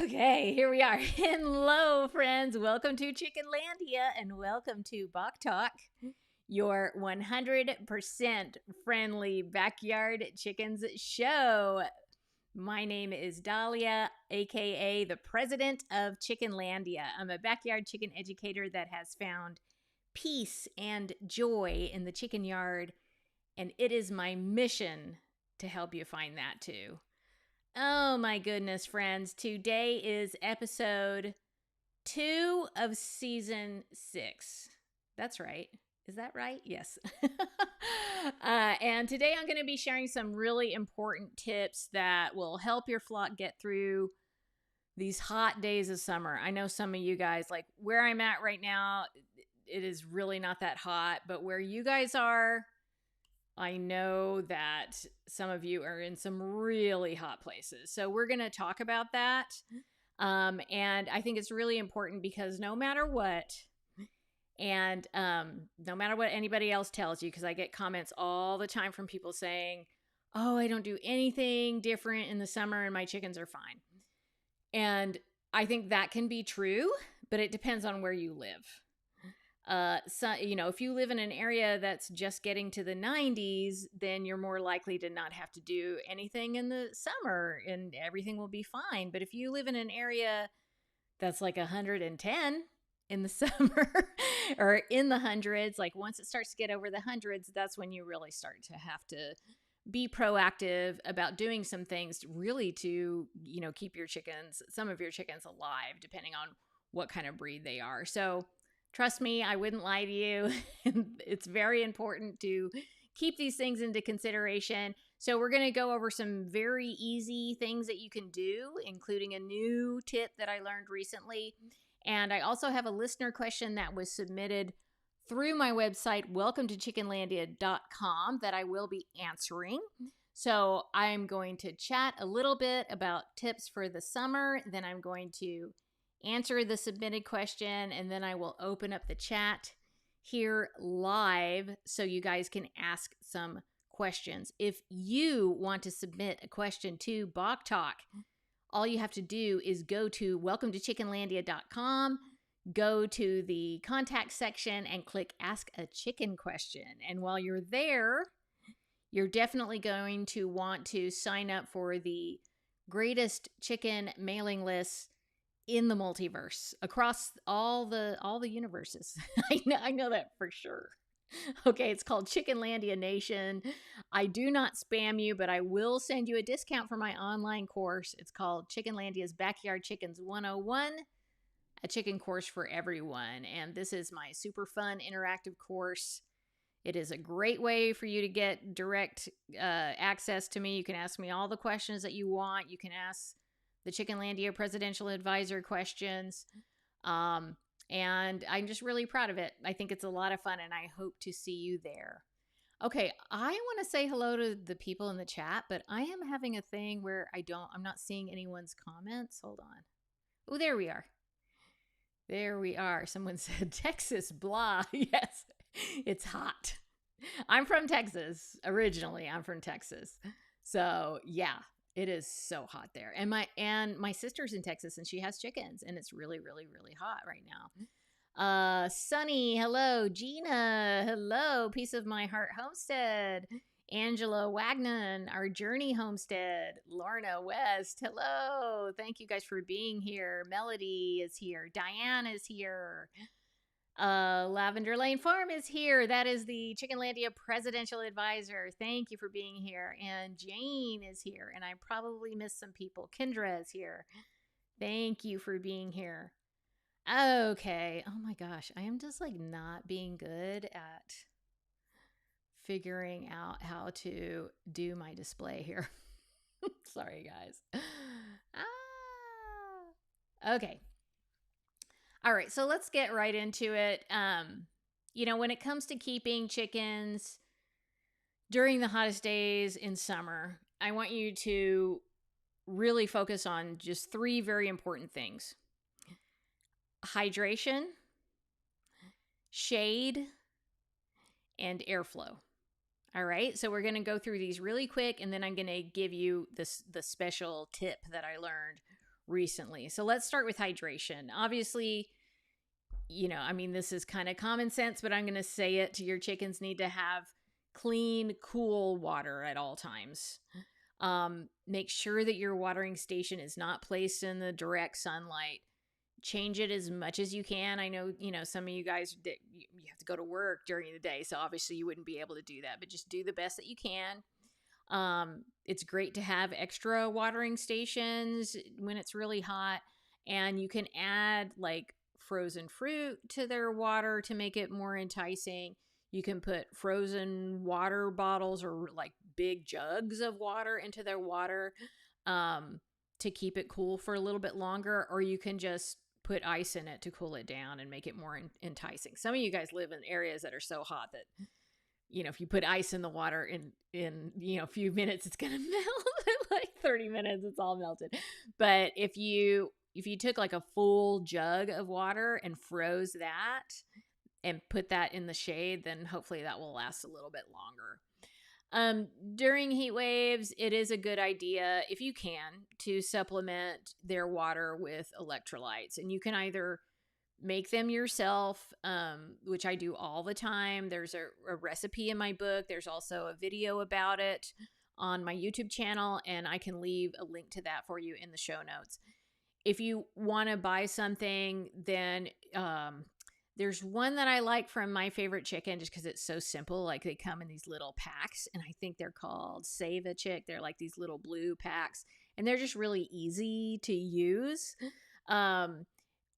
Okay, here we are. Hello, friends. Welcome to Chickenlandia and welcome to Bawk Tawk, your 100% friendly backyard chickens show. My name is Dahlia, aka the president of Chickenlandia. I'm a backyard chicken educator that has found peace and joy in the chicken yard, and it is my mission to help you find that too. Oh my goodness, friends. Today is episode 2 of season 6. That's right. Is that right? Yes. And today I'm going to be sharing some really important tips that will help your flock get through these hot days of summer. I know some of you guys, like where I'm at right now, it is really not that hot, but where you guys are, I know that some of you are in some really hot places. So we're going to talk about that. And I think it's really important because no matter what, and no matter what anybody else tells you, because I get comments all the time from people saying, oh, I don't do anything different in the summer and my chickens are fine. And I think that can be true, but it depends on where you live. So, if you live in an area that's just getting to the 90s, then you're more likely to not have to do anything in the summer and everything will be fine. But if you live in an area that's like 110 in the summer or in the hundreds, like once it starts to get over the hundreds, that's when you really start to have to be proactive about doing some things really to, keep your chickens, some of your chickens alive, depending on what kind of breed they are. So trust me, I wouldn't lie to you. It's very important to keep these things into consideration. So we're going to go over some very easy things that you can do, including a new tip that I learned recently. And I also have a listener question that was submitted through my website, welcometochickenlandia.com, that I will be answering. So I'm going to chat a little bit about tips for the summer. Then I'm going to answer the submitted question, and then I will open up the chat here live so you guys can ask some questions. If you want to submit a question to Bawk Tawk, all you have to do is go to welcometochickenlandia.com, go to the contact section and click Ask a Chicken Question. And while you're there, you're definitely going to want to sign up for the greatest chicken mailing list in the multiverse across all the universes. I know that for sure. Okay, it's called Chickenlandia Nation. I do not spam you, but I will send you a discount for my online course. It's called Chickenlandia's Backyard Chickens 101, a chicken course for everyone. And this is my super fun interactive course. It is a great way for you to get direct access to me. You can ask me all the questions that you want. You can ask the Chickenlandia presidential advisor questions. And I'm just really proud of it. I think it's a lot of fun and I hope to see you there. Okay, I want to say hello to the people in the chat, but I am having a thing where I'm not seeing anyone's comments. Hold on. Oh, there we are. There we are. Someone said Texas, blah. Yes, it's hot. I'm from Texas. Originally, I'm from Texas. So yeah. It is so hot there. And my sister's in Texas and she has chickens and it's really, really, really hot right now. Sunny, hello. Gina, hello. Peace of My Heart Homestead. Angela Wagnon, Our Journey Homestead. Lorna West, hello. Thank you guys for being here. Melody is here. Diane is here. Lavender Lane Farm is here. That is the Chickenlandia presidential advisor. Thank you for being here. And Jane is here. And I probably missed some people. Kendra is here. Thank you for being here. Okay. Oh my gosh. I am just like not being good at figuring out how to do my display here. Sorry, guys. Okay. All right, so let's get right into it. When it comes to keeping chickens during the hottest days in summer, I want you to really focus on just 3 very important things: hydration, shade, and airflow. All right, so we're going to go through these really quick, and then I'm going to give you the special tip that I learned recently. So let's start with hydration. Obviously, I mean, this is kind of common sense, but I'm going to say it. Your chickens need to have clean, cool water at all times. Make sure that your watering station is not placed in the direct sunlight. Change it as much as you can. I know, some of you guys, you have to go to work during the day, so obviously you wouldn't be able to do that, but just do the best that you can. It's great to have extra watering stations when it's really hot, and you can add like frozen fruit to their water to make it more enticing. You can put frozen water bottles or like big jugs of water into their water to keep it cool for a little bit longer, or you can just put ice in it to cool it down and make it more enticing. Some of you guys live in areas that are so hot that, if you put ice in the water in a few minutes, it's going to melt. In like 30 minutes, it's all melted. But if you took like a full jug of water and froze that and put that in the shade, then hopefully that will last a little bit longer. During heat waves, it is a good idea, if you can, to supplement their water with electrolytes. And you can either make them yourself, which I do all the time. There's a recipe in my book. There's also a video about it on my YouTube channel, and I can leave a link to that for you in the show notes. If you want to buy something, then there's one that I like from My Favorite Chicken just because it's so simple. Like they come in these little packs, and I think they're called Save a Chick. They're like these little blue packs, and they're just really easy to use.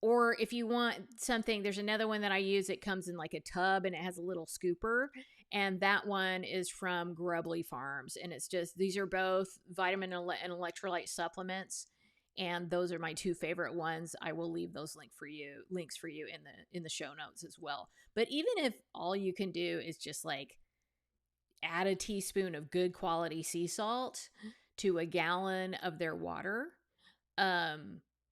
Or if you want something, there's another one that I use. It comes in like a tub and it has a little scooper. And that one is from Grubbly Farms. And it's just, these are both vitamin and electrolyte supplements. And those are my two favorite ones. I will leave those links for you in the show notes as well. But even if all you can do is just like add a teaspoon of good quality sea salt to a gallon of their water,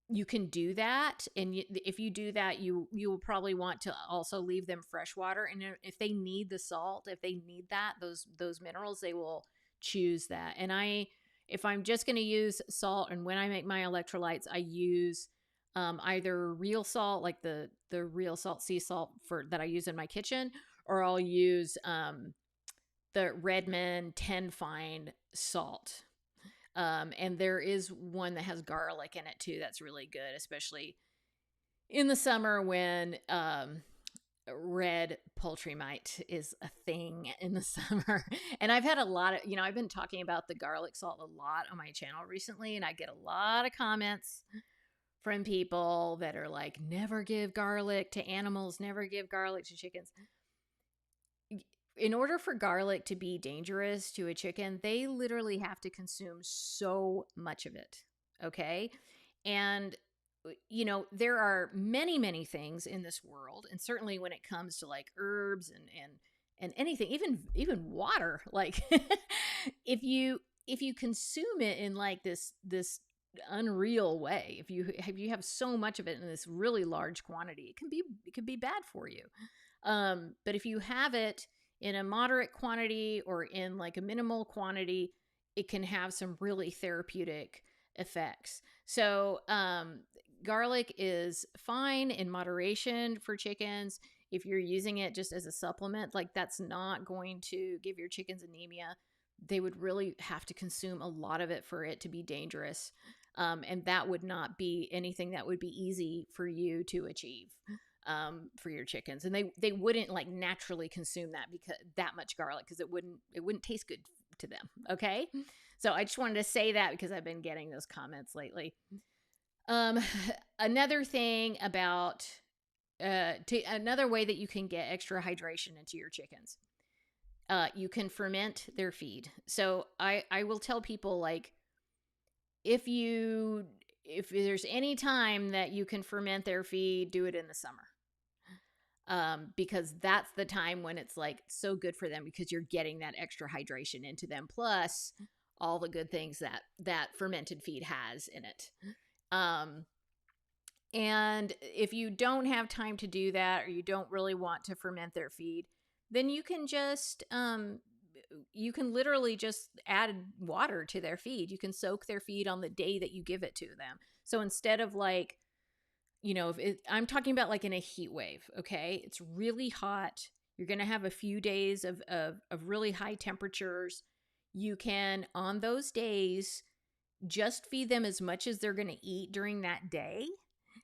you can do that. And if you do that, you will probably want to also leave them fresh water. And if they need the salt, if they need that, those minerals, they will choose that. And if I'm just going to use salt, and when I make my electrolytes, I use either real salt, like the real salt sea salt that I use in my kitchen, or I'll use the Redmond 10 fine salt. And there is one that has garlic in it too. That's really good, especially in the summer when red poultry mite is a thing in the summer. And I've had a lot of, I've been talking about the garlic salt a lot on my channel recently, and I get a lot of comments from people that are like, never give garlic to animals, never give garlic to chickens. In order for garlic to be dangerous to a chicken, they literally have to consume so much of it. Okay. And, there are many, many things in this world. And certainly when it comes to like herbs and anything, even water, like if you consume it in like this unreal way, if you have so much of it in this really large quantity, it can be bad for you. But if you have it in a moderate quantity or in like a minimal quantity, it can have some really therapeutic effects. So garlic is fine in moderation for chickens. If you're using it just as a supplement, like that's not going to give your chickens anemia. They would really have to consume a lot of it for it to be dangerous. And that would not be anything that would be easy for you to achieve. For your chickens, and they wouldn't like naturally consume that much garlic because it wouldn't taste good to them. Okay, so I just wanted to say that because I've been getting those comments lately. Another thing about another way that you can get extra hydration into your chickens, you can ferment their feed. So I will tell people, like, if there's any time that you can ferment their feed, do it in the summer. Because that's the time when it's like so good for them because you're getting that extra hydration into them, plus all the good things that fermented feed has in it. And if you don't have time to do that, or you don't really want to ferment their feed, then you can just, you can literally just add water to their feed. You can soak their feed on the day that you give it to them. So instead of like, I'm talking about like in a heat wave, okay? It's really hot. You're going to have a few days of really high temperatures. You can, on those days, just feed them as much as they're going to eat during that day,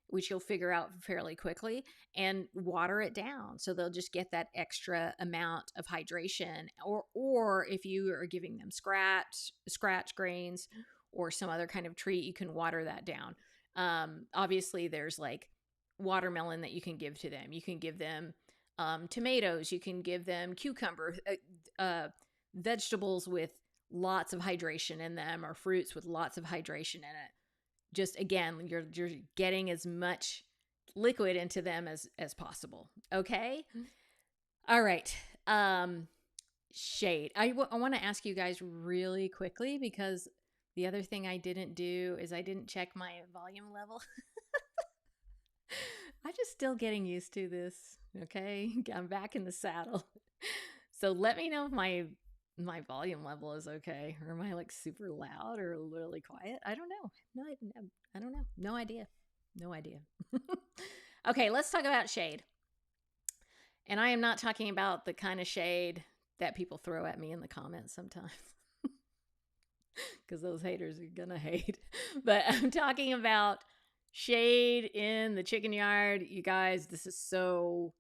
which you'll figure out fairly quickly, and water it down. So they'll just get that extra amount of hydration. Or if you are giving them scratch grains or some other kind of treat, you can water that down. Obviously there's like watermelon that you can give to them. You can give them tomatoes. You can give them cucumber, vegetables with lots of hydration in them, or fruits with lots of hydration in it. Just again, you're getting as much liquid into them as possible. Okay. All right. Shade. I want to ask you guys really quickly, because the other thing I didn't do is I didn't check my volume level. I'm just still getting used to this. Okay. I'm back in the saddle. So let me know if my volume level is okay, or am I like super loud or really quiet? I don't know. No, I don't know. No idea. Okay, let's talk about shade. And I am not talking about the kind of shade that people throw at me in the comments sometimes, because those haters are gonna hate. But I'm talking about shade in the chicken yard. You guys, this is so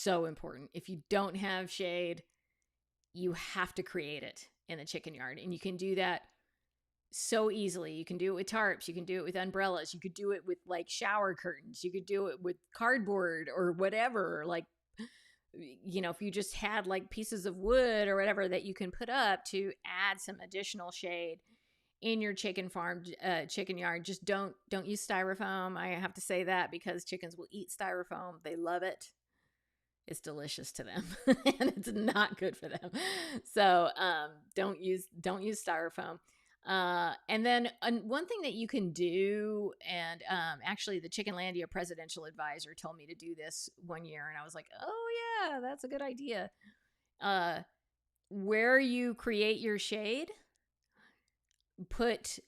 important. If you don't have shade, you have to create it in the chicken yard. And you can do that so easily. You can do it with tarps. You can do it with umbrellas. You could do it with like shower curtains. You could do it with cardboard or whatever. Like, if you just had like pieces of wood or whatever that you can put up to add some additional shade in your chicken yard. Just don't use styrofoam. I have to say that because chickens will eat styrofoam. They love it. It's delicious to them and it's not good for them. So don't use styrofoam. And then one thing that you can do, and actually the Chickenlandia presidential advisor told me to do this one year, and I was like, oh yeah, that's a good idea. Where you create your shade, put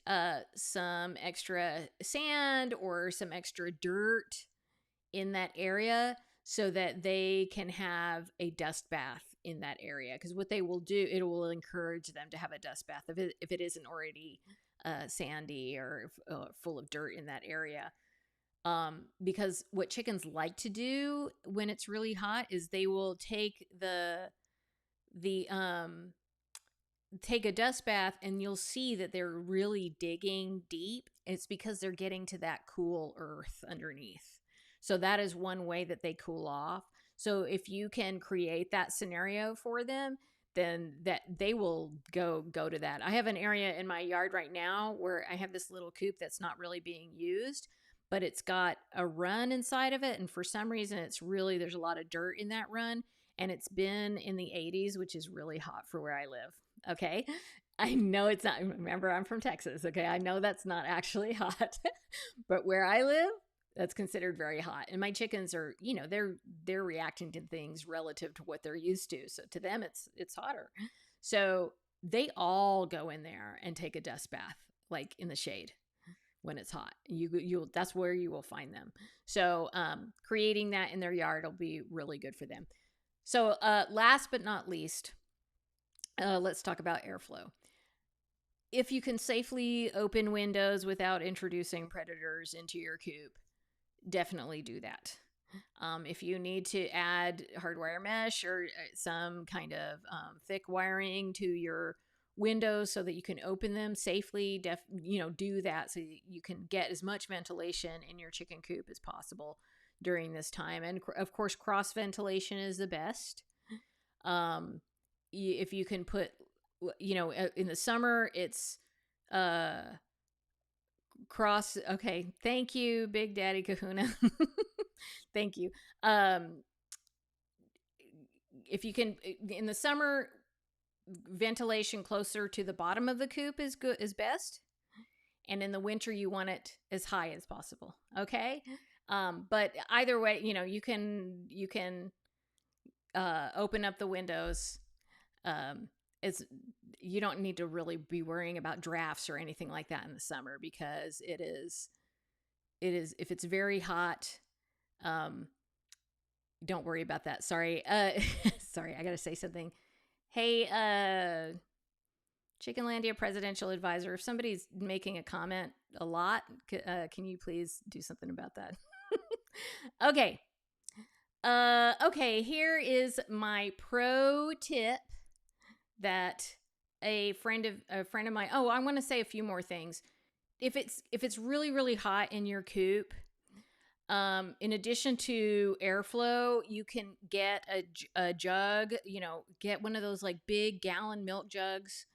some extra sand or some extra dirt in that area, so that they can have a dust bath in that area. Because what they will do, it will encourage them to have a dust bath if it isn't already sandy or full of dirt in that area. Because what chickens like to do when it's really hot is they will take take a dust bath, and you'll see that they're really digging deep. It's because they're getting to that cool earth underneath. So that is one way that they cool off. So if you can create that scenario for them, then that they will go to that. I have an area in my yard right now where I have this little coop that's not really being used, but it's got a run inside of it. And for some reason, there's a lot of dirt in that run. And it's been in the 80s, which is really hot for where I live. Okay. I know it's not. Remember, I'm from Texas. Okay. I know that's not actually hot, but where I live, that's considered very hot. And my chickens are, they're reacting to things relative to what they're used to. So to them, it's hotter. So they all go in there and take a dust bath, like in the shade when it's hot. That's where you will find them. So creating that in their yard will be really good for them. So last but not least, let's talk about airflow. If you can safely open windows without introducing predators into your coop, definitely do that. If you need to add hardwire mesh or some kind of thick wiring to your windows so that you can open them safely, do that so you can get as much ventilation in your chicken coop as possible during this time. And of course, cross ventilation is the best. If you can put, in the summer, it's cross. Okay. Thank you, Big Daddy Kahuna. Thank you. If you can, in the summer, ventilation closer to the bottom of the coop is best. And in the winter, you want it as high as possible. Okay. But either way, you can open up the windows, you don't need to really be worrying about drafts or anything like that in the summer, because it is, if it's very hot, don't worry about that. Sorry. Sorry, I got to say something. Hey, Chickenlandia presidential advisor, if somebody's making a comment a lot, can you please do something about that? Okay. Okay, here is my pro tip that a friend of mine. Oh, I want to say a few more things. If it's really, really hot in your coop, in addition to airflow, you can get a jug, get one of those like big gallon milk jugs,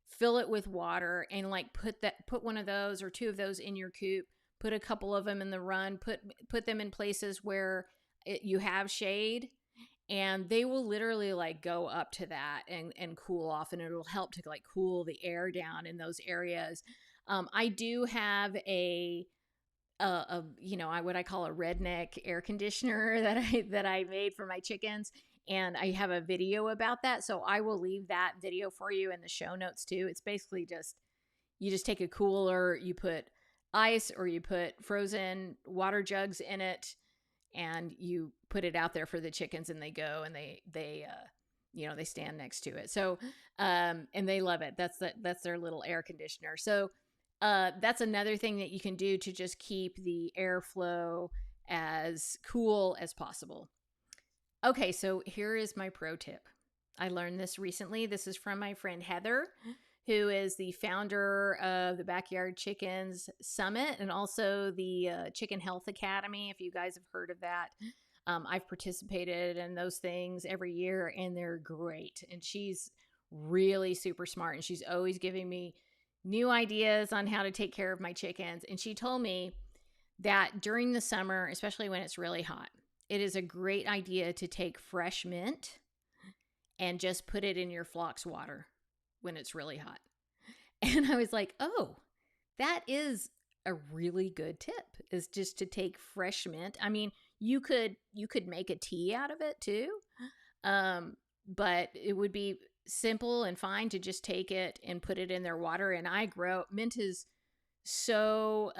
fill it with water, and like put one of those or two of those in your coop, put a couple of them in the run, put them in places where you have shade, and they will literally like go up to that and cool off, and it'll help to like cool the air down in those areas. I do have what I call a redneck air conditioner that I made for my chickens, and I have a video about that, so I will leave that video for you in the show notes too. It's basically you just take a cooler, you put ice or you put frozen water jugs in it, and you put it out there for the chickens, and they go and they stand next to it. So and they love it. That's their little air conditioner. So that's another thing that you can do to just keep the airflow as cool as possible. Okay, so here is my pro tip. I learned this recently. This is from my friend Heather, who is the founder of the Backyard Chickens Summit and also the Chicken Health Academy, if you guys have heard of that. I've participated in those things every year, and they're great. And she's really super smart, and she's always giving me new ideas on how to take care of my chickens. And she told me that during the summer, especially when it's really hot, it is a great idea to take fresh mint and just put it in your flocks water when it's really hot. And I was like, oh, that is a really good tip, is just to take fresh mint. I mean, you could make a tea out of it too. But it would be simple and fine to just take it and put it in their water. And mint is so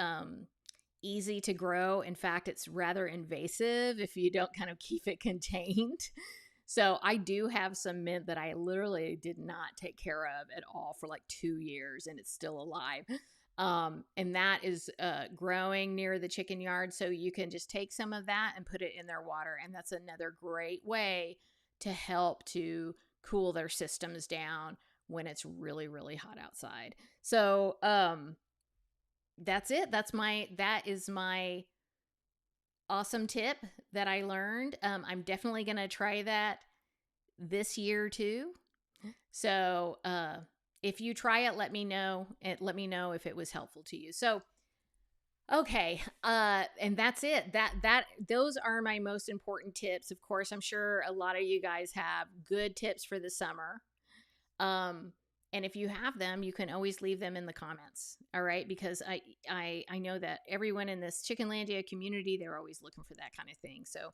easy to grow. In fact, it's rather invasive if you don't kind of keep it contained. So I do have some mint that I literally did not take care of at all for like 2 years, and it's still alive. And that is growing near the chicken yard. So you can just take some of that and put it in their water. And that's another great way to help to cool their systems down when it's really, really hot outside. So that's it. That is my awesome tip that I learned. I'm definitely going to try that this year too. So if you try it, let me know. Let me know if it was helpful to you. So okay, and that's it. Those are my most important tips. Of course, I'm sure a lot of you guys have good tips for the summer. And if you have them, you can always leave them in the comments. All right, because I know that everyone in this Chickenlandia community, they're always looking for that kind of thing. So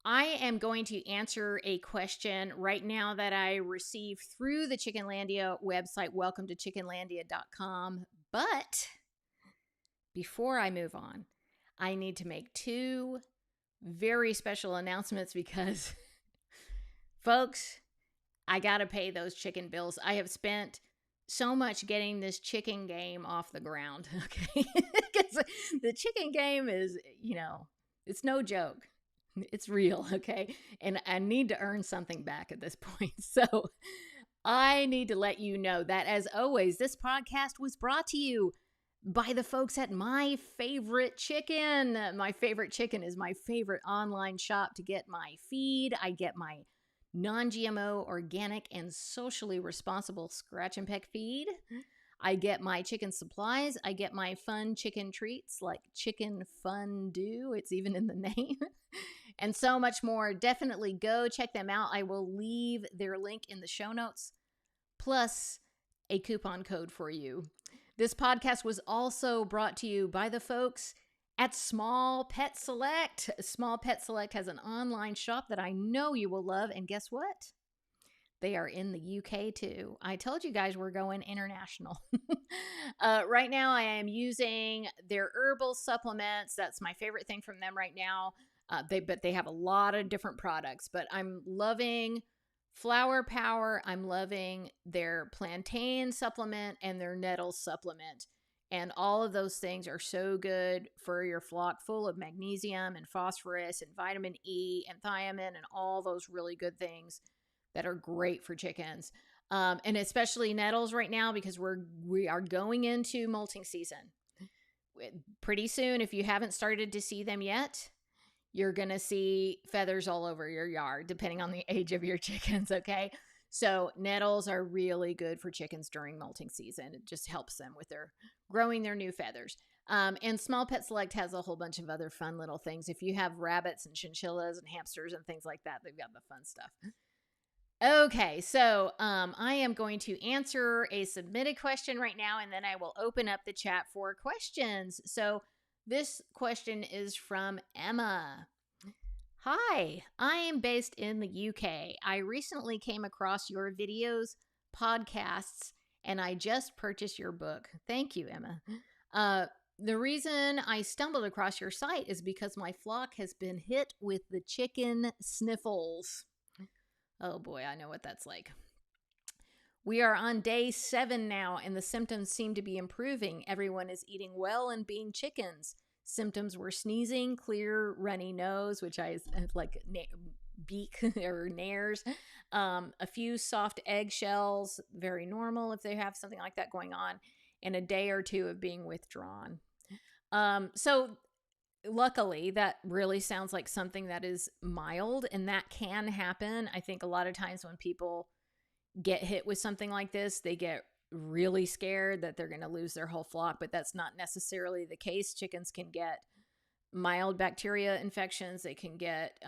I am going to answer a question right now that I received through the Chickenlandia website. Welcome to chickenlandia.com. But before I move on, I need to make 2 very special announcements because, folks, I got to pay those chicken bills. I have spent so much getting this chicken game off the ground, okay? Because the chicken game is, it's no joke. It's real, okay? And I need to earn something back at this point. So I need to let you know that, as always, this podcast was brought to you by the folks at My Favorite Chicken. My Favorite Chicken is my favorite online shop to get my feed. I get my non-GMO, organic, and socially responsible scratch and peck feed. I get my chicken supplies. I get my fun chicken treats like chicken fondue. It's even in the name. And so much more. Definitely go check them out. I will leave their link in the show notes, plus a coupon code for you. This podcast was also brought to you by the folks at Small Pet Select. Small Pet Select has an online shop that I know you will love. And guess what? They are in the UK too. I told you guys we're going international. Right now, I am using their herbal supplements. That's my favorite thing from them right now. But they have a lot of different products. But I'm loving Flower Power. I'm loving their plantain supplement and their nettles supplement. And all of those things are so good for your flock, full of magnesium and phosphorus and vitamin E and thiamine and all those really good things that are great for chickens. And especially nettles right now, because we are going into molting season. Pretty soon, if you haven't started to see them yet, you're going to see feathers all over your yard, depending on the age of your chickens, okay? So nettles are really good for chickens during molting season. It just helps them with growing their new feathers. And Small Pet Select has a whole bunch of other fun little things. If you have rabbits and chinchillas and hamsters and things like that, they've got the fun stuff. Okay, so I am going to answer a submitted question right now, and then I will open up the chat for questions. So this question is from Emma. Hi, I am based in the UK. I recently came across your videos, podcasts, and I just purchased your book. Thank you, Emma. The reason I stumbled across your site is because my flock has been hit with the chicken sniffles. Oh boy, I know what that's like. We are on day 7 now, and the symptoms seem to be improving. Everyone is eating well and being chickens. Symptoms were sneezing, clear, runny nose, which I like beak or nares, a few soft eggshells, very normal if they have something like that going on, and a day or 2 of being withdrawn. So luckily, that really sounds like something that is mild, and that can happen. I think a lot of times when people get hit with something like this, they get really scared that they're going to lose their whole flock, but that's not necessarily the case. Chickens can get mild bacteria infections. They can get,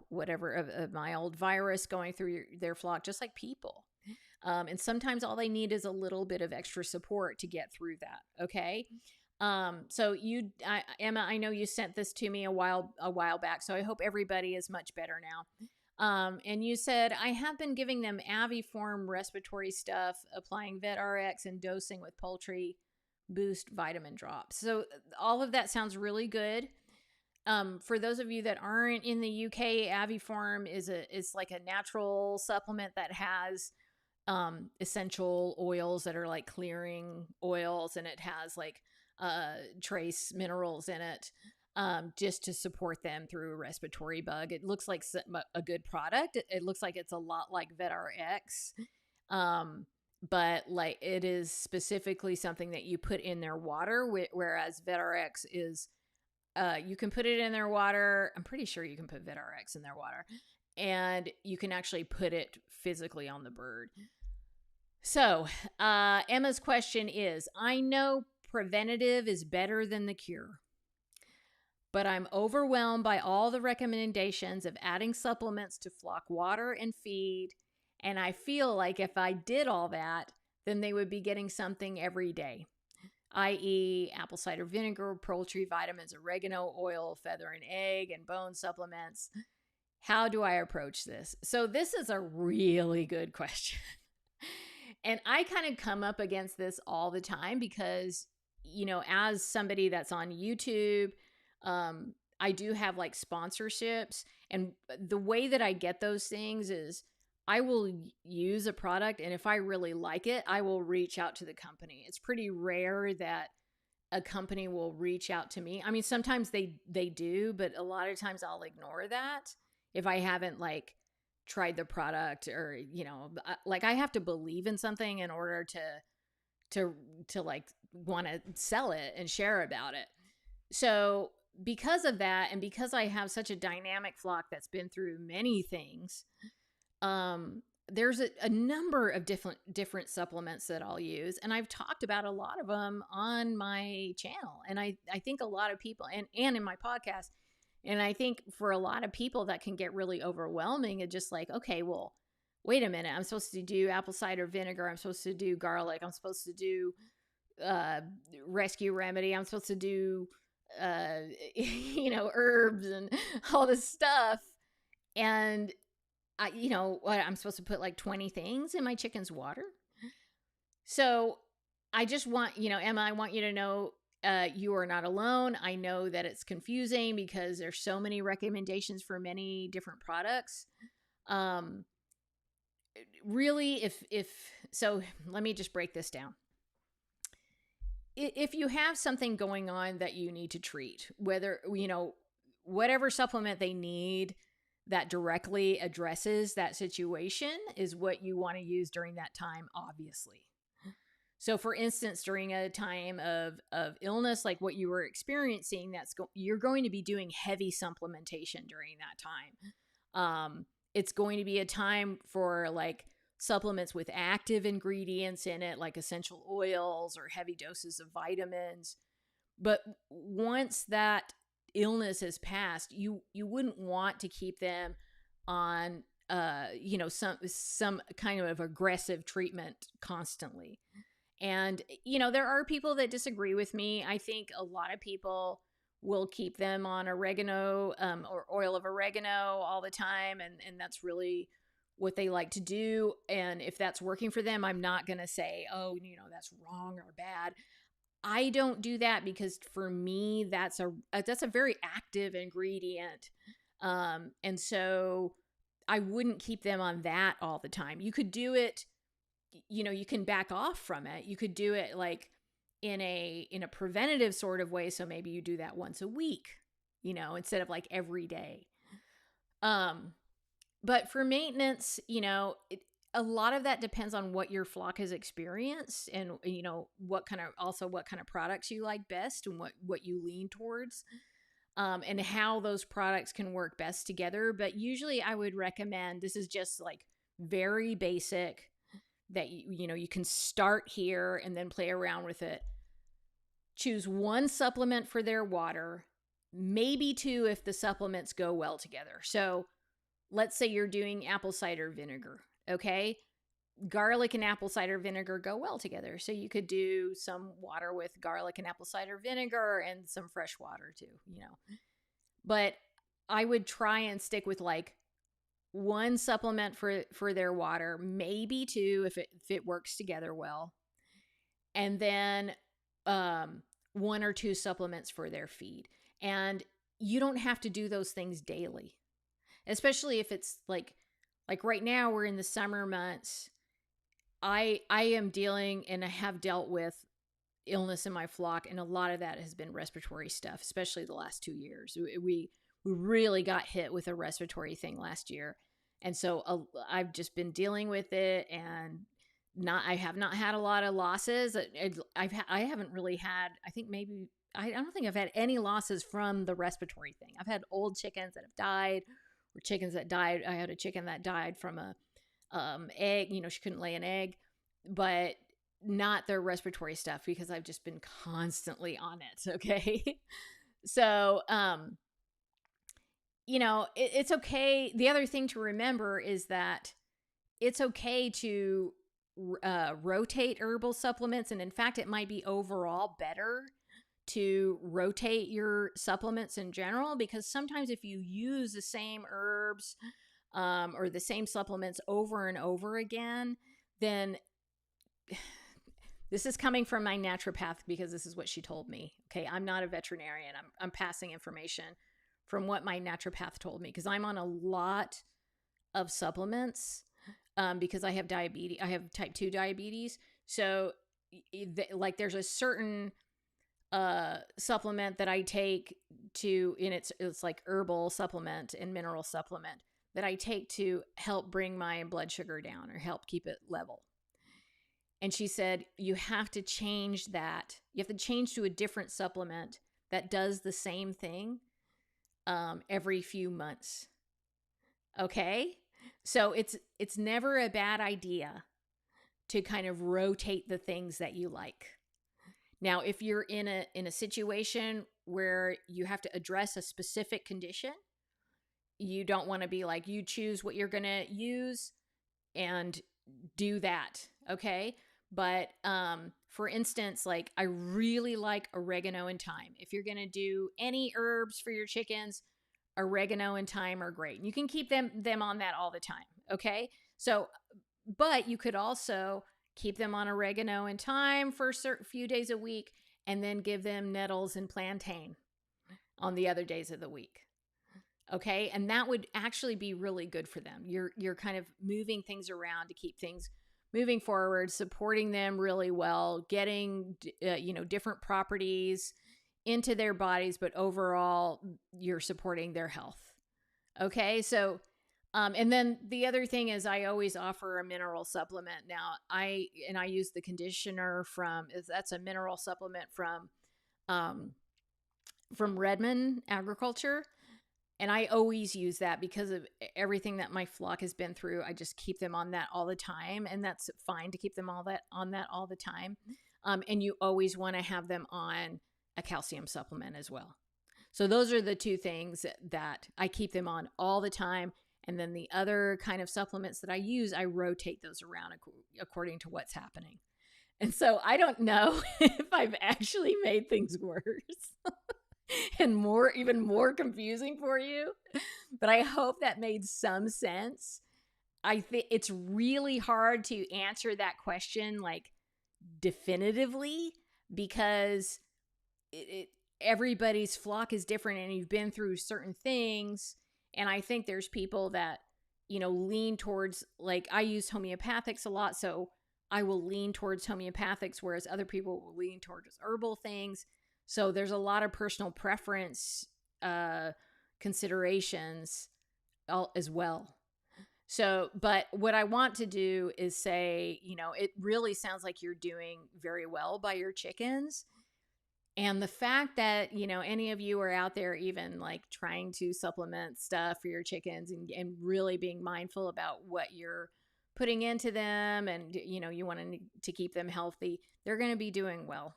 whatever, a mild virus going through their flock, just like people. And sometimes all they need is a little bit of extra support to get through that. Okay. So Emma, I know you sent this to me a while back, so I hope everybody is much better now. And you said, I have been giving them Aviform respiratory stuff, applying VetRx, and dosing with Poultry Boost vitamin drops. So all of that sounds really good. For those of you that aren't in the UK, Aviform is like a natural supplement that has essential oils that are like clearing oils, and it has like trace minerals in it, just to support them through a respiratory bug. It looks like a good product. It looks like it's a lot like VetRx, but like it is specifically something that you put in their water, whereas VetRx is you can put it in their water. I'm pretty sure you can put VetRx in their water, and you can actually put it physically on the bird. So Emma's question is, I know preventative is better than the cure, but I'm overwhelmed by all the recommendations of adding supplements to flock water and feed, and I feel like if I did all that, then they would be getting something every day, i.e. apple cider vinegar, poultry vitamins, oregano oil, feather and egg, and bone supplements. How do I approach this? So this is a really good question. And I kind of come up against this all the time because, as somebody that's on YouTube, I do have like sponsorships, and the way that I get those things is I will use a product, and if I really like it, I will reach out to the company. It's pretty rare that a company will reach out to me. I mean, sometimes they do, but a lot of times I'll ignore that if I haven't like tried the product, or like I have to believe in something in order to like want to sell it and share about it. So because of that, and because I have such a dynamic flock that's been through many things, there's a number of different supplements that I'll use, and I've talked about a lot of them on my channel, and I think a lot of people and in my podcast. And I think for a lot of people that can get really overwhelming, and just like, okay, well, wait a minute, I'm supposed to do apple cider vinegar, I'm supposed to do garlic, I'm supposed to do rescue remedy, I'm supposed to do herbs and all this stuff. And what, I'm supposed to put like 20 things in my chicken's water. So I just want, Emma, I want you to know you are not alone. I know that it's confusing because there's so many recommendations for many different products. Really, so let me just break this down. If you have something going on that you need to treat, whether, whatever supplement they need that directly addresses that situation is what you want to use during that time, obviously. So for instance, during a time of illness, like what you were experiencing, you're going to be doing heavy supplementation during that time. It's going to be a time for like supplements with active ingredients in it, like essential oils or heavy doses of vitamins. But once that illness has passed, you wouldn't want to keep them on some kind of aggressive treatment constantly. And there are people that disagree with me. I think a lot of people will keep them on oregano or oil of oregano all the time, and that's really what they like to do. And if that's working for them, I'm not going to say, oh, that's wrong or bad. I don't do that because for me, that's a very active ingredient. And so I wouldn't keep them on that all the time. You could do it, you can back off from it. You could do it like in a preventative sort of way. So maybe you do that once a week, instead of like every day. But for maintenance, a lot of that depends on what your flock has experienced and, what kind of products you like best and what you lean towards, and how those products can work best together. But usually I would recommend, this is just like very basic, that you can start here and then play around with it. Choose one supplement for their water, maybe two if the supplements go well together. So let's say you're doing apple cider vinegar. Okay. Garlic and apple cider vinegar go well together. So you could do some water with garlic and apple cider vinegar and some fresh water too, But I would try and stick with like one supplement for their water, maybe two if it works together well. And then one or two supplements for their feed. And you don't have to do those things daily, especially if it's like right now we're in the summer months. I am dealing and I have dealt with illness in my flock, and a lot of that has been respiratory stuff, especially the last 2 years. We really got hit with a respiratory thing last year. And so I've just been dealing with it, and I have not had a lot of losses. I haven't really had, I don't think I've had any losses from the respiratory thing. I've had old chickens that have died, or chickens that died. I had a chicken that died from a egg, she couldn't lay an egg, but not the respiratory stuff because I've just been constantly on it. Okay. So, it's okay. The other thing to remember is that it's okay to rotate herbal supplements. And in fact, it might be overall better to rotate your supplements in general, because sometimes if you use the same herbs or the same supplements over and over again, then this is coming from my naturopath because this is what she told me. Okay, I'm not a veterinarian. I'm passing information from what my naturopath told me, because I'm on a lot of supplements because I have diabetes. I have type 2 diabetes. So like there's a certain supplement that I take and it's like herbal supplement and mineral supplement that I take to help bring my blood sugar down or help keep it level. And she said, you have to change that. You have to change to a different supplement that does the same thing every few months. Okay? So it's never a bad idea to kind of rotate the things that you like. Now, if you're in a situation where you have to address a specific condition, you don't want to be like, you choose what you're going to use and do that. Okay? But for instance, like I really like oregano and thyme. If you're going to do any herbs for your chickens, oregano and thyme are great. You can keep them on that all the time. Okay. So, but you could also keep them on oregano and thyme for a certain few days a week, and then give them nettles and plantain on the other days of the week. Okay. And that would actually be really good for them. You're kind of moving things around to keep things moving forward, supporting them really well, getting, different properties into their bodies, but overall you're supporting their health. Okay. So, and then the other thing is I always offer a mineral supplement. Now I use the conditioner that's a mineral supplement from Redmond Agriculture. And I always use that because of everything that my flock has been through. I just keep them on that all the time. And that's fine to keep them on that all the time. And you always want to have them on a calcium supplement as well. So those are the two things that I keep them on all the time. And then the other kind of supplements that I use, I rotate those around according to what's happening. And so I don't know if I've actually made things worse and even more confusing for you, but I hope that made some sense. I think it's really hard to answer that question like definitively because everybody's flock is different and you've been through certain things. And I think there's people that, lean towards, like I use homeopathics a lot. So I will lean towards homeopathics, whereas other people will lean towards herbal things. So there's a lot of personal preference considerations as well. So, but what I want to do is say, it really sounds like you're doing very well by your chickens. And the fact that, any of you are out there even like trying to supplement stuff for your chickens and really being mindful about what you're putting into them and, you want to keep them healthy, they're going to be doing well.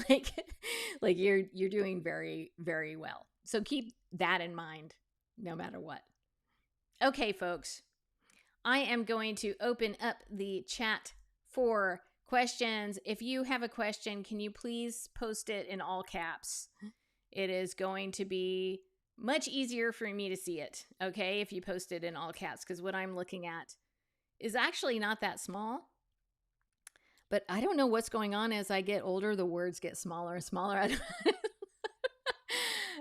Like you're doing very, very well. So keep that in mind no matter what. Okay, folks, I am going to open up the chat for questions. If you have a question, can you please post it in all caps? It is going to be much easier for me to see it, okay, if you post it in all caps, because what I'm looking at is actually not that small. But I don't know what's going on as I get older. The words get smaller and smaller.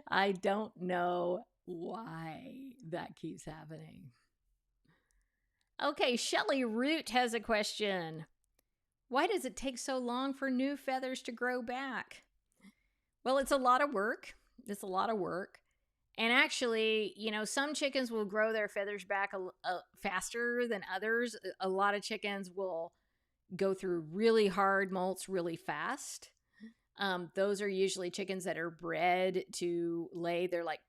I don't know why that keeps happening. Okay, Shelly Root has a question. Why does it take so long for new feathers to grow back? Well, it's a lot of work. And actually, some chickens will grow their feathers back faster than others. A lot of chickens will go through really hard molts really fast. Those are usually chickens that are bred to lay. They're like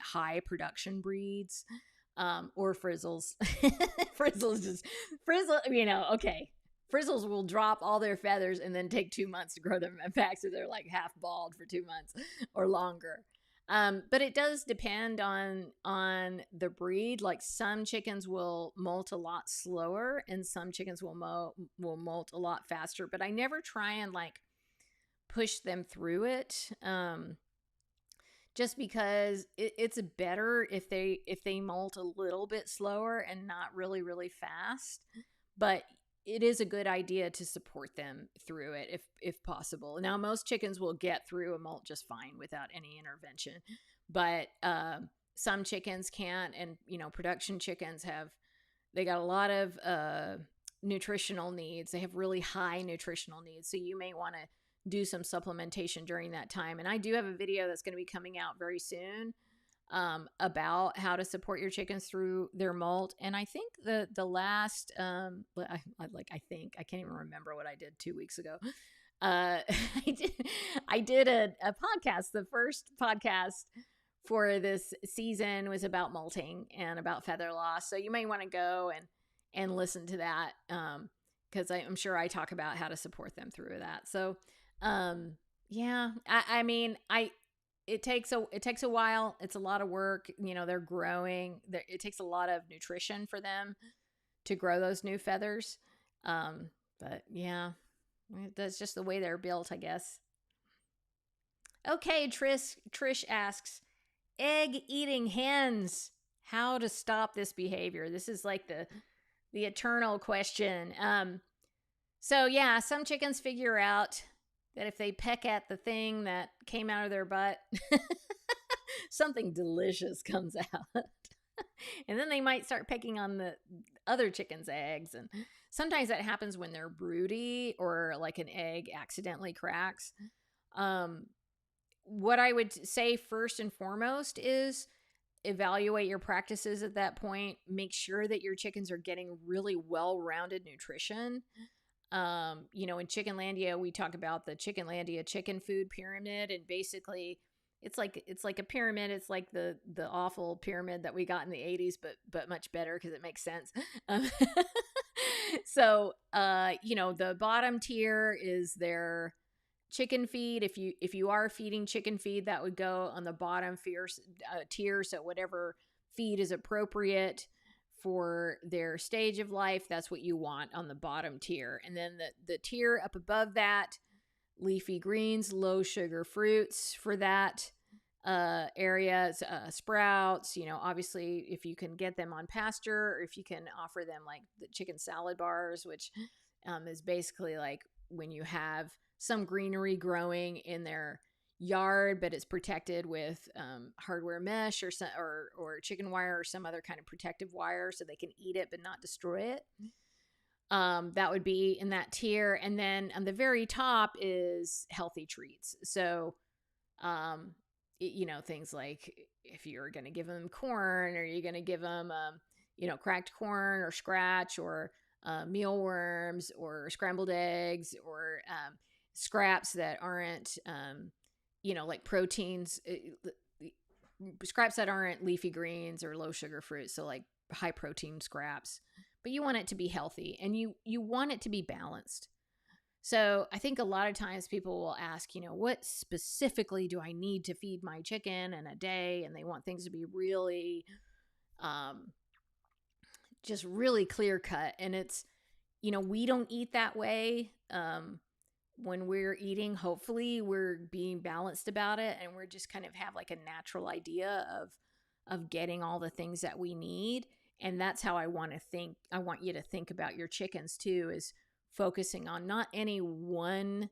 high production breeds, or frizzles. Okay. Frizzles will drop all their feathers and then take 2 months to grow them back. So they're like half bald for 2 months or longer. But it does depend on the breed. Like some chickens will molt a lot slower and some chickens will molt a lot faster, but I never try and like push them through it. Just because it's better if they molt a little bit slower and not really, really fast, but it is a good idea to support them through it if possible. Now, most chickens will get through a molt just fine without any intervention, but some chickens can't. And, production chickens they got a lot of nutritional needs. They have really high nutritional needs. So you may want to do some supplementation during that time. And I do have a video that's going to be coming out very soon about how to support your chickens through their molt. And I think the last, I can't even remember what I did 2 weeks ago. I did a podcast. The first podcast for this season was about molting and about feather loss. So you may want to go and listen to that. Cause I'm sure I talk about how to support them through that. So, it takes a while. It's a lot of work. They're growing. It takes a lot of nutrition for them to grow those new feathers. But yeah, that's just the way they're built, I guess. Okay, Trish asks, egg-eating hens. How to stop this behavior. This is like the eternal question. So yeah, some chickens figure out that if they peck at the thing that came out of their butt, something delicious comes out. And then they might start pecking on the other chicken's eggs. And sometimes that happens when they're broody or like an egg accidentally cracks. What I would say first and foremost is evaluate your practices at that point. Make sure that your chickens are getting really well-rounded nutrition. In Chickenlandia, we talk about the Chickenlandia chicken food pyramid, and basically it's like a pyramid. It's like the awful pyramid that we got in the 80s, but much better because it makes sense. So, the bottom tier is their chicken feed. If you are feeding chicken feed, that would go on the bottom tier. So whatever feed is appropriate for their stage of life, that's what you want on the bottom tier. And then the tier up above that, leafy greens, low sugar fruits for that area, sprouts, obviously if you can get them on pasture, or if you can offer them like the chicken salad bars, which is basically like when you have some greenery growing in their yard, but it's protected with hardware mesh or chicken wire or some other kind of protective wire so they can eat it but not destroy it. That would be in that tier. And then on the very top is healthy treats. So, things like if you're going to give them corn, or you're going to give them, cracked corn or scratch, or mealworms or scrambled eggs, or scraps that aren't, like proteins, scraps that aren't leafy greens or low sugar fruits. So like high protein scraps, but you want it to be healthy, and you want it to be balanced. So I think a lot of times people will ask, what specifically do I need to feed my chicken in a day? And they want things to be really, just really clear cut. And it's, we don't eat that way. When we're eating, hopefully we're being balanced about it, and we're just kind of have like a natural idea of getting all the things that we need. And that's how I want you to think about your chickens too, is focusing on not any one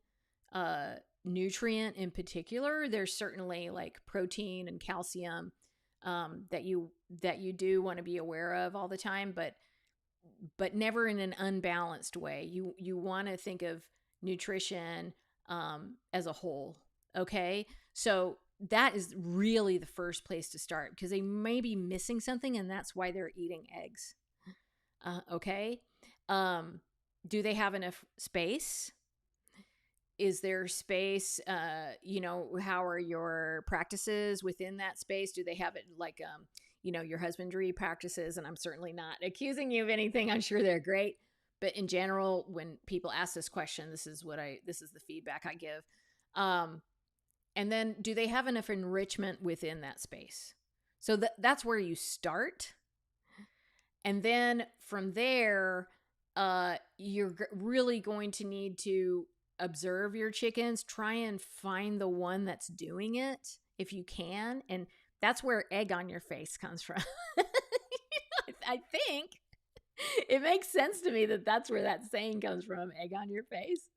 nutrient in particular. There's certainly like protein and calcium that you do want to be aware of all the time, but never in an unbalanced way. You want to think of nutrition as a whole. Okay, so that is really the first place to start, because they may be missing something, and that's why they're eating eggs. Okay, do they have enough space? Is there space? How are your practices within that space? Do they have it like your husbandry practices? And I'm certainly not accusing you of anything. I'm sure they're great. But in general, when people ask this question, this is the feedback I give. And then, do they have enough enrichment within that space? So that's where you start. And then from there, you're really going to need to observe your chickens. Try and find the one that's doing it if you can. And that's where egg on your face comes from. I think it makes sense to me that that's where that saying comes from, egg on your face.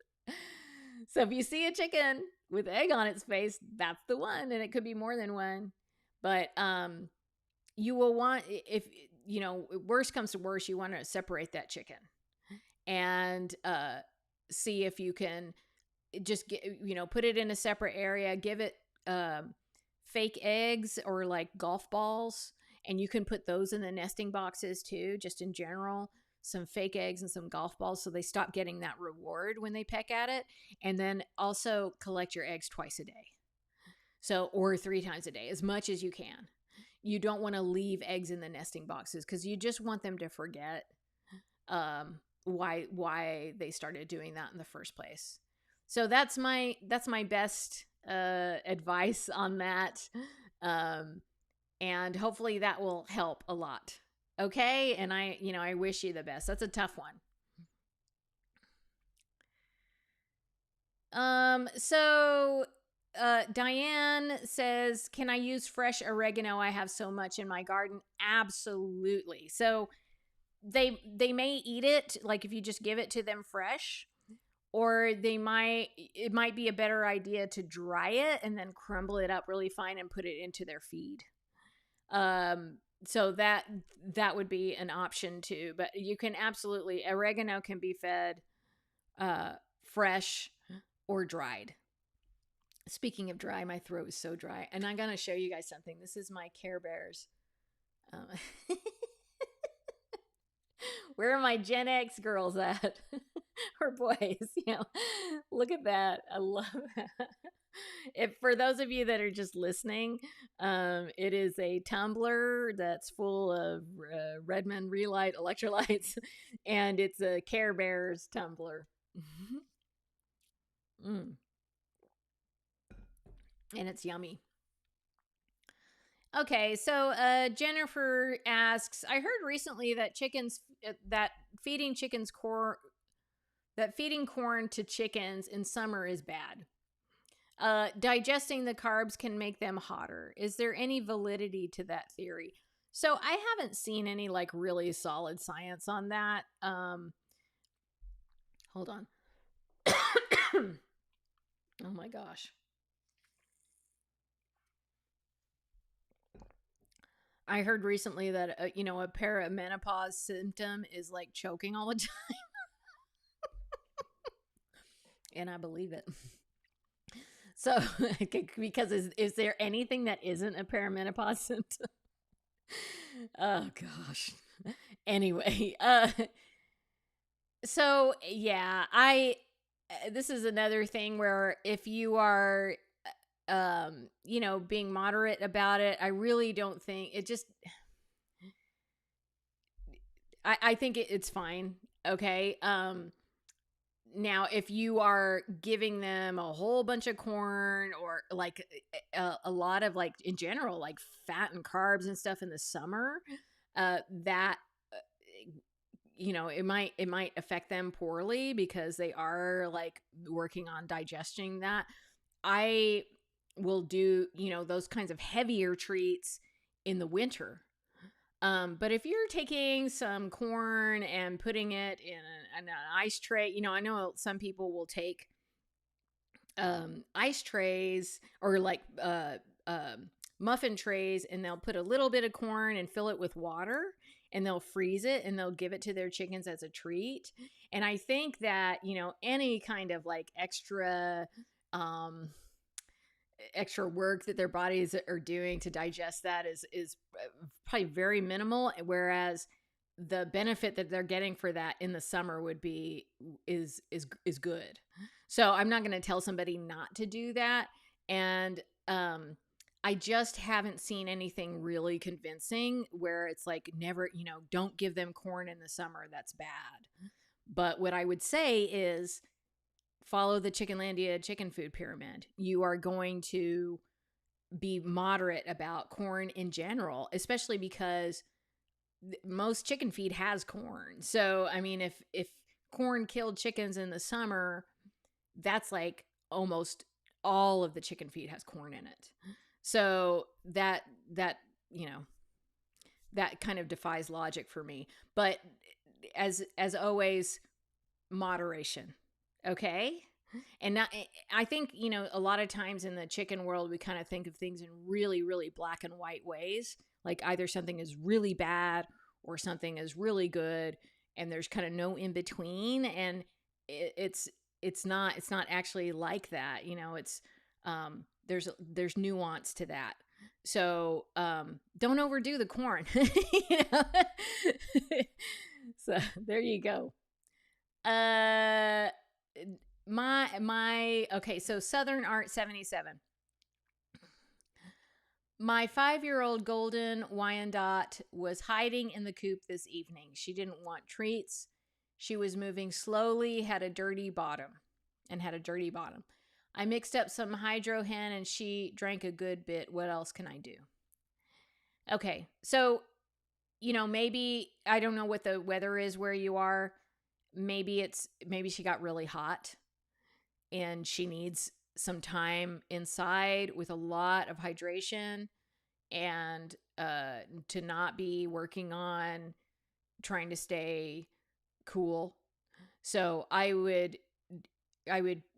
So if you see a chicken with egg on its face, that's the one. And it could be more than one. But you will want, if, worst comes to worst, you want to separate that chicken and see if you can just put it in a separate area, give it fake eggs or like golf balls. And you can put those in the nesting boxes too, just in general, some fake eggs and some golf balls, so they stop getting that reward when they peck at it. And then also collect your eggs twice a day. Or 3 times a day, as much as you can. You don't want to leave eggs in the nesting boxes, because you just want them to forget why they started doing that in the first place. So that's my best advice on that. And hopefully that will help a lot. Okay. And I wish you the best. That's a tough one. So Diane says, can I use fresh oregano? I have so much in my garden. Absolutely. So they may eat it, like if you just give it to them fresh, or it might be a better idea to dry it and then crumble it up really fine and put it into their feed. So that would be an option too, but you can absolutely, oregano can be fed fresh or dried. Speaking of dry, my throat is so dry, and I'm gonna show you guys something. This is my Care Bears. Where are my Gen X girls at? Or boys, look at that. I love that. If for those of you that are just listening, it is a tumbler that's full of Redmond Relight electrolytes, and it's a Care Bears tumbler. And it's yummy. Okay, so Jennifer asks, I heard recently that feeding corn to chickens in summer is bad. Digesting the carbs can make them hotter. Is there any validity to that theory? So I haven't seen any like really solid science on that. Hold on. Oh my gosh. I heard recently that, a perimenopause symptom is like choking all the time. And I believe it. So, because is there anything that isn't a perimenopause symptom? Oh gosh. Anyway, so yeah, this is another thing where if you are being moderate about it, I really don't think it just, I think it's fine. Okay. Now, if you are giving them a whole bunch of corn or like a lot of like in general, like fat and carbs and stuff in the summer, that, it might affect them poorly because they are like working on digesting that. I will do, those kinds of heavier treats in the winter. But if you're taking some corn and putting it in an ice tray, I know some people will take ice trays or like muffin trays, and they'll put a little bit of corn and fill it with water, and they'll freeze it and they'll give it to their chickens as a treat. And I think that, any kind of like extra work that their bodies are doing to digest that is probably very minimal, whereas the benefit that they're getting for that in the summer is good. So I'm not going to tell somebody not to do that. And I just haven't seen anything really convincing where it's like never, don't give them corn in the summer. That's bad. But what I would say is follow the Chickenlandia chicken food pyramid. You are going to be moderate about corn in general, especially because most chicken feed has corn. So, I mean, if corn killed chickens in the summer, that's like almost all of the chicken feed has corn in it. So that kind of defies logic for me. But as always, moderation. Okay. And I think, a lot of times in the chicken world, we kind of think of things in really, really black and white ways. Like either something is really bad or something is really good, and there's kind of no in between. And it's not actually like that. There's nuance to that. So, don't overdo the corn. So there you go. Okay, so Southern Art 77. My 5-year-old golden Wyandotte was hiding in the coop this evening. She didn't want treats. She was moving slowly, had a dirty bottom. I mixed up some hydro hen and she drank a good bit. What else can I do? Okay, so, maybe, I don't know what the weather is where you are. Maybe she got really hot and she needs some time inside with a lot of hydration, and to not be working on trying to stay cool. So I would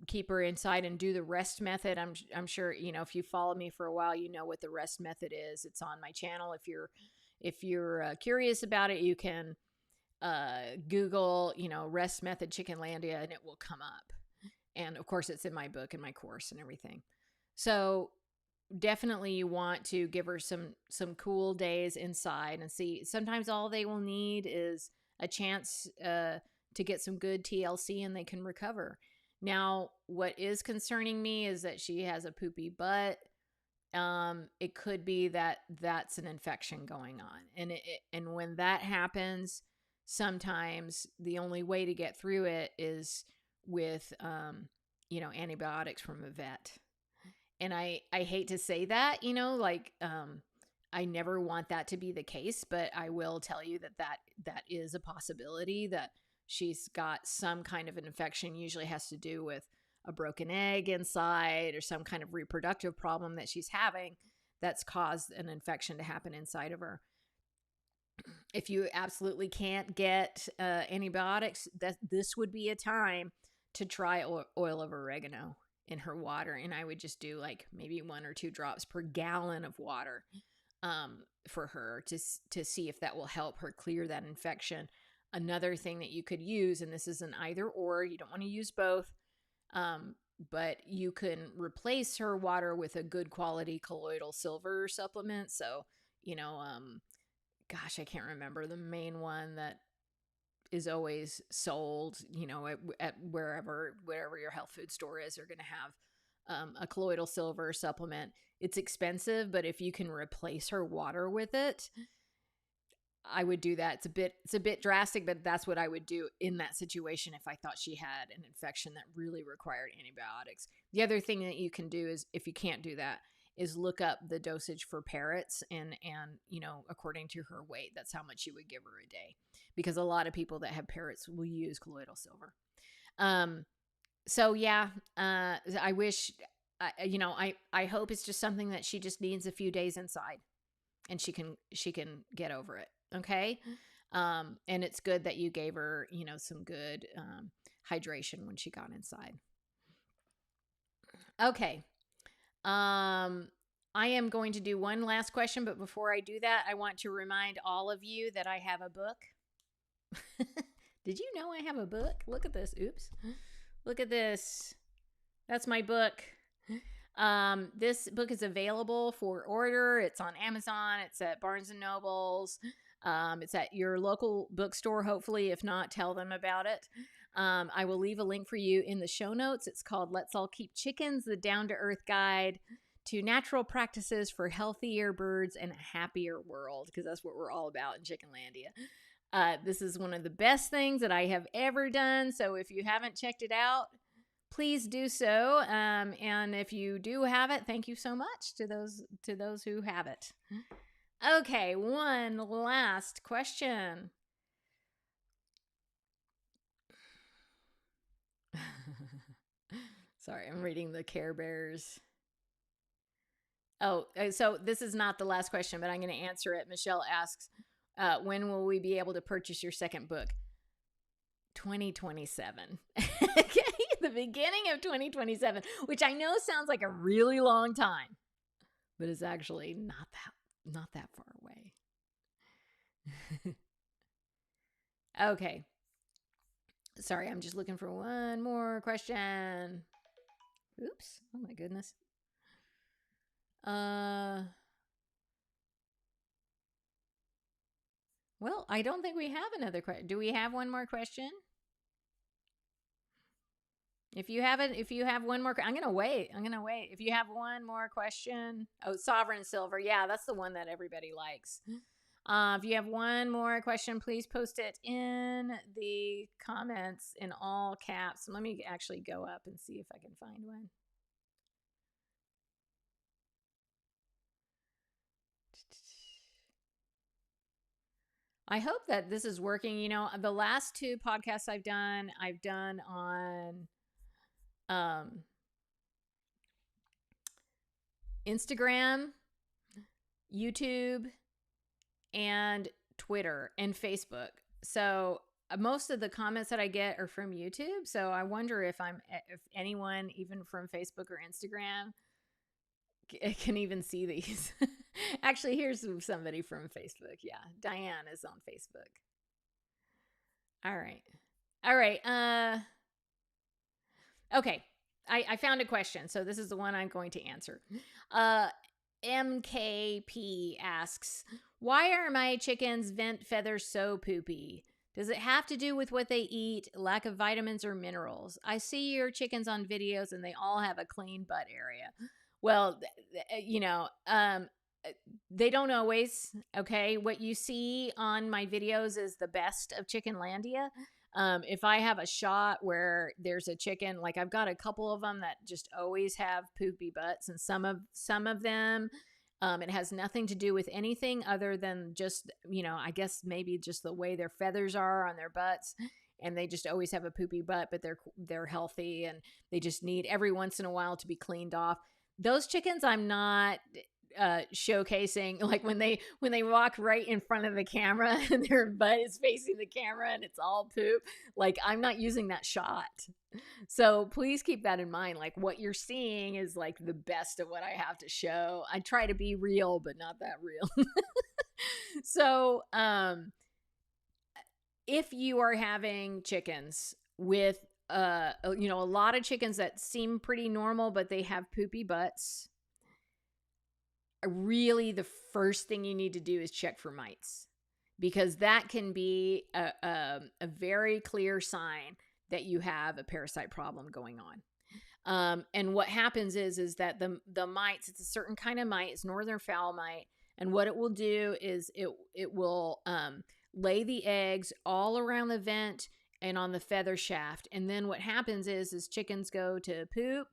keep her inside and do the rest method. I'm sure, if you follow me for a while, you know what the rest method is. It's on my channel. If you're curious about it, you can Google, rest method Chickenlandia, and it will come up. And of course, it's in my book and my course and everything. So definitely you want to give her some cool days inside, and see, sometimes all they will need is a chance to get some good TLC, and they can recover. Now, what is concerning me is that she has a poopy butt. It could be that that's an infection going on. And when that happens, sometimes the only way to get through it is with, antibiotics from a vet. And I hate to say that, I never want that to be the case, but I will tell you that is a possibility, that she's got some kind of an infection. Usually has to do with a broken egg inside, or some kind of reproductive problem that she's having that's caused an infection to happen inside of her. If you absolutely can't get antibiotics, this would be a time to try oil of oregano in her water. And I would just do like maybe 1 or 2 drops per gallon of water for her to see if that will help her clear that infection. Another thing that you could use, and this is an either or, you don't want to use both, but you can replace her water with a good quality colloidal silver supplement. So, gosh, I can't remember the main one that is always sold, at wherever your health food store is, they're going to have a colloidal silver supplement. It's expensive, but if you can replace her water with it, I would do that. It's a bit drastic, but that's what I would do in that situation if I thought she had an infection that really required antibiotics. The other thing that you can do is, if you can't do that, is look up the dosage for parrots, and according to her weight, that's how much you would give her a day, because a lot of people that have parrots will use colloidal silver. So yeah, I wish, I hope it's just something that she just needs a few days inside, and she can get over it. Okay. And it's good that you gave her, some good hydration when she got inside. Okay. I am going to do one last question, but before I do that, I want to remind all of you that I have a book. Did you know I have a book? Look at this. Oops. Look at this. That's my book. This book is available for order. It's on Amazon. It's at Barnes and Nobles. It's at your local bookstore, hopefully. If not, tell them about it. I will leave a link for you in the show notes. It's called Let's All Keep Chickens, the Down-to-Earth Guide to Natural Practices for Healthier Birds and a Happier World, because that's what we're all about in Chickenlandia. This is one of the best things that I have ever done. So if you haven't checked it out, please do so. And if you do have it, thank you so much to those who have it. Okay, one last question. Sorry, I'm reading the Care Bears. Oh, so this is not the last question, but I'm going to answer it. Michelle asks, when will we be able to purchase your second book? 2027. Okay, the beginning of 2027, which I know sounds like a really long time, but it's actually not that far away. Okay. Sorry, I'm just looking for one more question. Oops. Oh my goodness. Well, I don't think we have another question. Do we have one more question? If you have one more, I'm going to wait. If you have one more question. Oh, Sovereign Silver. Yeah, that's the one that everybody likes. If you have one more question, please post it in the comments in all caps. Let me actually go up and see if I can find one. I hope that this is working. The last 2 podcasts I've done on Instagram, YouTube, and Twitter and Facebook. So most of the comments that I get are from YouTube. So I wonder if anyone, even from Facebook or Instagram, can even see these. Actually, here's somebody from Facebook. Yeah, Diane is on Facebook. All right. Okay. I found a question. So this is the one I'm going to answer. MKP asks, why are my chickens' vent feathers so poopy? Does it have to do with what they eat, lack of vitamins or minerals? I see your chickens on videos and they all have a clean butt area. Well, they don't always, okay? What you see on my videos is the best of Chickenlandia. If I have a shot where there's a chicken, like I've got a couple of them that just always have poopy butts, and some of them, it has nothing to do with anything other than just, I guess maybe just the way their feathers are on their butts, and they just always have a poopy butt, but they're healthy and they just need every once in a while to be cleaned off. Those chickens I'm not showcasing, like when they walk right in front of the camera and their butt is facing the camera and it's all poop, like I'm not using that shot. So please keep that in mind. Like what you're seeing is like the best of what I have to show. I try to be real, but not that real. So if you are having chickens with a lot of chickens that seem pretty normal but they have poopy butts, really the first thing you need to do is check for mites, because that can be a very clear sign that you have a parasite problem going on. And what happens is that the mites, it's a certain kind of mite, it's northern fowl mite, and what it will do is it will lay the eggs all around the vent and on the feather shaft. And then what happens is chickens go to poop,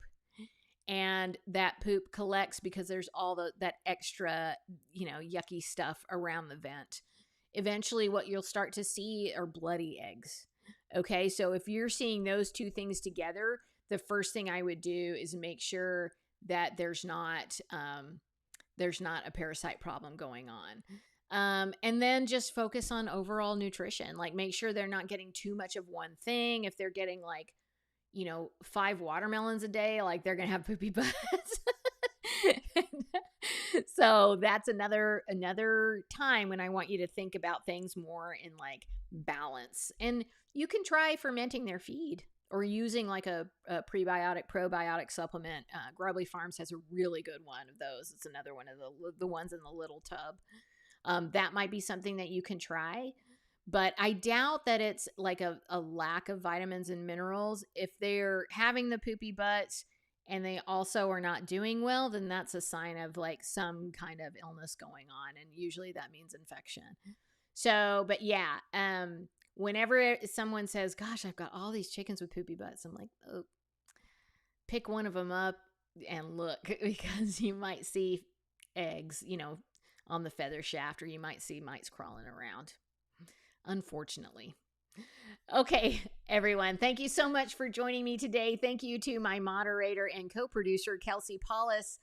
and that poop collects because there's all that extra, yucky stuff around the vent. Eventually what you'll start to see are bloody eggs. Okay. So if you're seeing those two things together, the first thing I would do is make sure that there's not a parasite problem going on. And then just focus on overall nutrition. Like make sure they're not getting too much of one thing. If they're getting 5 watermelons a day, like they're going to have poopy butts. So that's another time when I want you to think about things more in like balance. And you can try fermenting their feed or using like a prebiotic, probiotic supplement. Grubbly Farms has a really good one of those. It's another one of the ones in the little tub. That might be something that you can try. But I doubt that it's like a lack of vitamins and minerals. If they're having the poopy butts and they also are not doing well, then that's a sign of like some kind of illness going on. And usually that means infection. So, but yeah, whenever someone says, gosh, I've got all these chickens with poopy butts, I'm like, oh, pick one of them up and look, because you might see eggs, on the feather shaft, or you might see mites crawling around. Unfortunately. Okay, everyone. Thank you so much for joining me today. Thank you to my moderator and co-producer, Kelsey Paulus,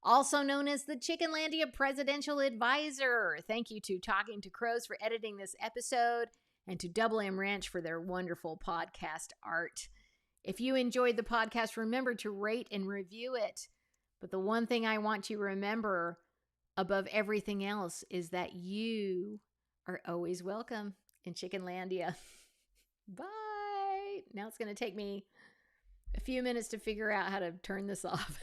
also known as the Chickenlandia Presidential Advisor. Thank you to Talking to Crows for editing this episode, and to Double M Ranch for their wonderful podcast art. If you enjoyed the podcast, remember to rate and review it. But the one thing I want you to remember above everything else is that you are always welcome in Chickenlandia. Bye. Now it's going to take me a few minutes to figure out how to turn this off.